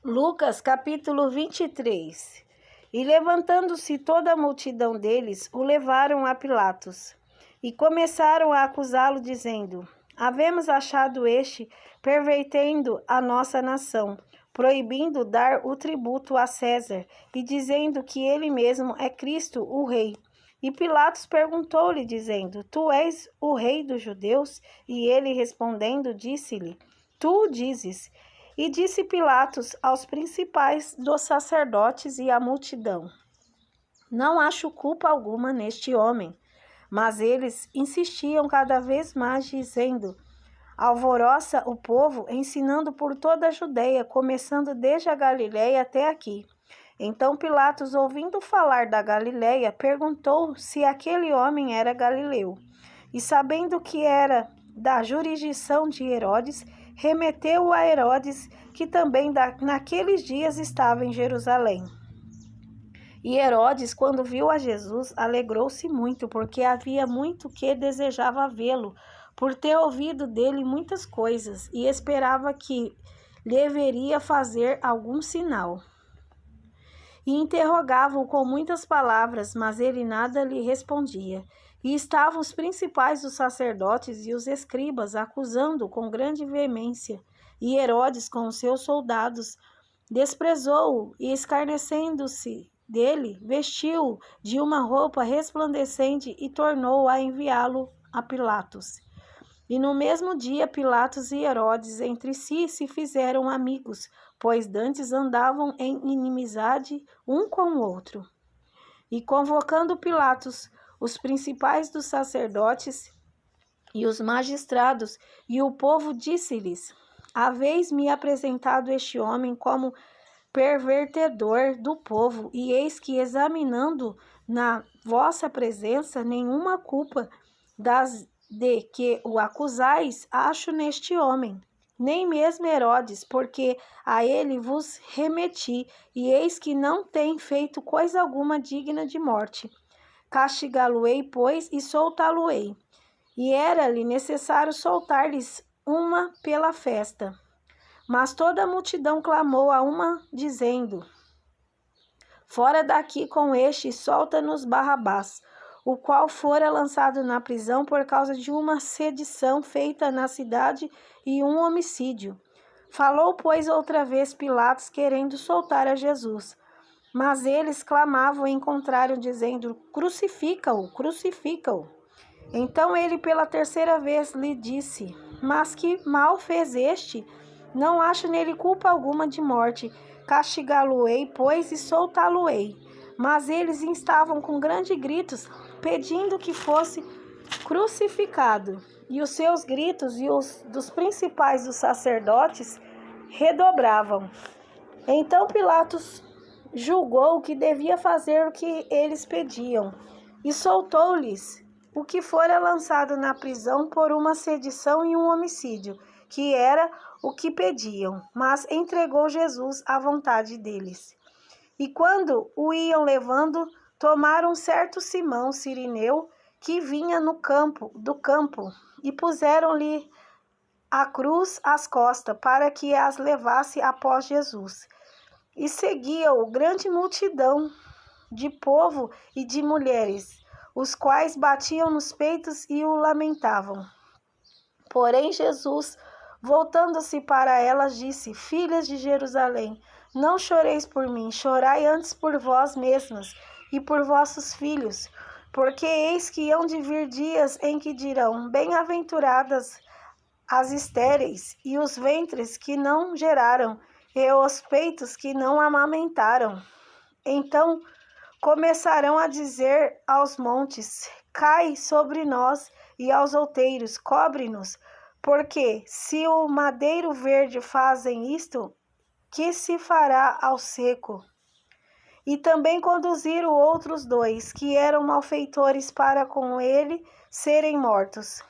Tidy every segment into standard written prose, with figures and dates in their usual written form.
Lucas capítulo 23. E levantando-se toda a multidão deles, o levaram a Pilatos. E começaram a acusá-lo, dizendo: Havemos achado este pervertendo a nossa nação, proibindo dar o tributo a César, e dizendo que ele mesmo é Cristo, o rei. E Pilatos perguntou-lhe, dizendo: Tu és o rei dos judeus? E ele respondendo, disse-lhe: Tu o dizes. E disse Pilatos aos principais dos sacerdotes e à multidão: Não acho culpa alguma neste homem. Mas eles insistiam cada vez mais, dizendo: Alvoroça o povo, ensinando por toda a Judeia, começando desde a Galiléia até aqui. Então Pilatos, ouvindo falar da Galiléia, perguntou se aquele homem era galileu. E sabendo que era da jurisdição de Herodes, remeteu-o a Herodes, que também naqueles dias estava em Jerusalém. E Herodes, quando viu a Jesus, alegrou-se muito, porque havia muito que desejava vê-lo, por ter ouvido dele muitas coisas, e esperava que lhe veria fazer algum sinal. E interrogava-o com muitas palavras, mas ele nada lhe respondia. E estavam os principais dos sacerdotes e os escribas acusando-o com grande veemência. E Herodes, com os seus soldados, desprezou-o e, escarnecendo-se dele, vestiu-o de uma roupa resplandecente e tornou a enviá-lo a Pilatos. E no mesmo dia Pilatos e Herodes entre si se fizeram amigos, pois dantes andavam em inimizade um com o outro. E convocando Pilatos os principais dos sacerdotes e os magistrados e o povo, disse-lhes: Haveis-me apresentado este homem como pervertedor do povo, e eis que, examinando na vossa presença, nenhuma culpa de que o acusais acho neste homem, nem mesmo Herodes, porque a ele vos remeti, e eis que não tem feito coisa alguma digna de morte. Castigá-lo-ei, pois, e soltá-lo-ei. E era-lhe necessário soltar-lhes uma pela festa. Mas toda a multidão clamou a uma, dizendo: Fora daqui com este, solta-nos Barrabás, o qual fora lançado na prisão por causa de uma sedição feita na cidade e um homicídio. Falou, pois, outra vez Pilatos, querendo soltar a Jesus. Mas eles clamavam em contrário, dizendo: Crucifica-o, crucifica-o. Então ele pela terceira vez lhe disse: Mas que mal fez este? Não acho nele culpa alguma de morte. Castigá-lo-ei, pois, e soltá-lo-ei. Mas eles estavam com grandes gritos, pedindo que fosse crucificado. E os seus gritos e os dos principais dos sacerdotes redobravam. Então Pilatos julgou que devia fazer o que eles pediam, e soltou-lhes o que fora lançado na prisão por uma sedição e um homicídio, que era o que pediam, mas entregou Jesus à vontade deles. E quando o iam levando, tomaram certo Simão Cirineu, que vinha do campo, e puseram-lhe a cruz às costas, para que as levasse após Jesus. E seguia-o grande multidão de povo e de mulheres, os quais batiam nos peitos e o lamentavam. Porém Jesus, voltando-se para elas, disse: Filhas de Jerusalém, não choreis por mim, chorai antes por vós mesmas e por vossos filhos, porque eis que hão de vir dias em que dirão: Bem-aventuradas as estéreis, e os ventres que não geraram, e os peitos que não amamentaram. Então começarão a dizer aos montes: Cai sobre nós, e aos outeiros: Cobre-nos. Porque se o madeiro verde fazem isto, que se fará ao seco? E também conduziram outros dois, que eram malfeitores, para com ele serem mortos.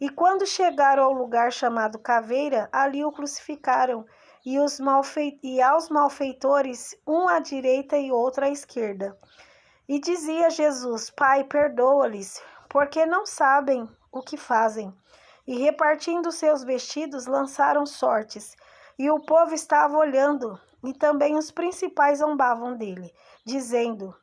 E quando chegaram ao lugar chamado Caveira, ali o crucificaram, e aos malfeitores, um à direita e outro à esquerda. E dizia Jesus: Pai, perdoa-lhes, porque não sabem o que fazem. E repartindo seus vestidos, lançaram sortes, E o povo estava olhando, e também os principais zombavam dele, dizendo: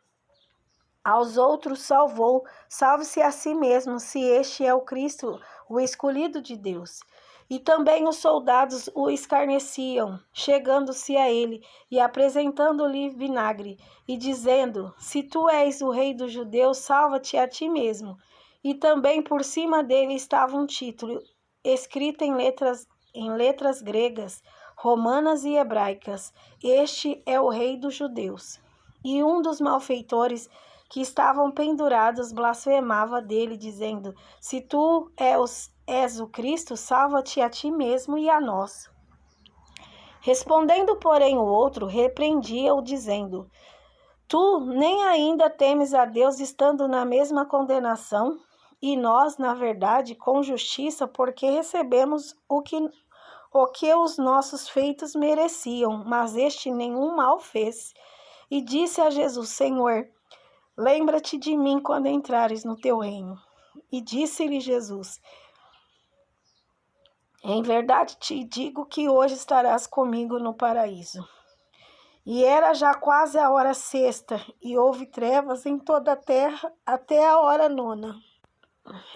aos outros salvou, salve-se a si mesmo, se este é o Cristo, o escolhido de Deus. E também os soldados o escarneciam, chegando-se a ele e apresentando-lhe vinagre, e dizendo: se tu és o rei dos judeus, salva-te a ti mesmo. E também por cima dele estava um título, escrito em letras gregas, romanas e hebraicas: este é o rei dos judeus. E um dos malfeitores que estavam pendurados blasfemava dele, dizendo: se tu és o Cristo, salva-te a ti mesmo e a nós. Respondendo, porém, o outro, repreendia-o, dizendo: tu nem ainda temes a Deus, estando na mesma condenação? E nós, na verdade, com justiça, porque recebemos o que os nossos feitos mereciam, mas este nenhum mal fez. E disse a Jesus: Senhor, lembra-te de mim quando entrares no teu reino. E disse-lhe Jesus: em verdade te digo que hoje estarás comigo no paraíso. E era já quase a hora sexta, e houve trevas em toda a terra até a hora nona.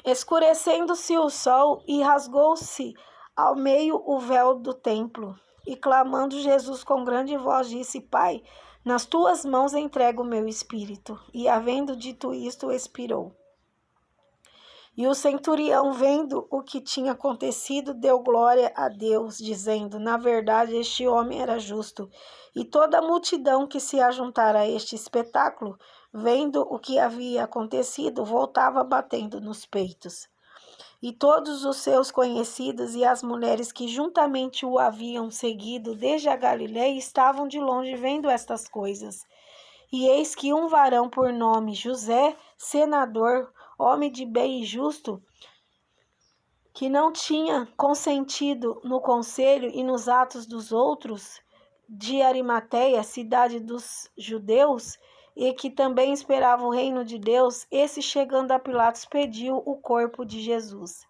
Escurecendo-se o sol, e rasgou-se ao meio o véu do templo. E clamando Jesus com grande voz, disse: Pai, nas tuas mãos entrego o meu espírito. E havendo dito isto, expirou. E o centurião, vendo o que tinha acontecido, deu glória a Deus, dizendo: na verdade, este homem era justo. E toda a multidão que se ajuntara a este espetáculo, vendo o que havia acontecido, voltava batendo nos peitos. E todos os seus conhecidos e as mulheres que juntamente o haviam seguido desde a Galiléia estavam de longe vendo estas coisas. E eis que um varão por nome José, senador, homem de bem e justo, que não tinha consentido no conselho e nos atos dos outros, de Arimateia, cidade dos judeus, e que também esperava o reino de Deus, esse, chegando a Pilatos, pediu o corpo de Jesus.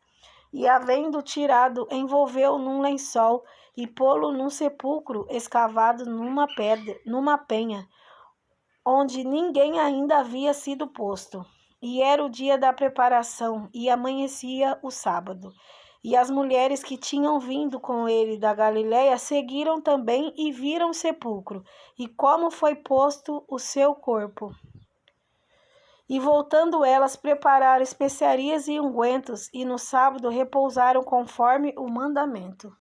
E, havendo tirado, envolveu num lençol e pô-lo num sepulcro escavado numa penha, onde ninguém ainda havia sido posto. E era o dia da preparação, e amanhecia o sábado. E as mulheres que tinham vindo com ele da Galiléia seguiram também e viram o sepulcro, e como foi posto o seu corpo. E voltando elas, prepararam especiarias e ungüentos, e no sábado repousaram conforme o mandamento.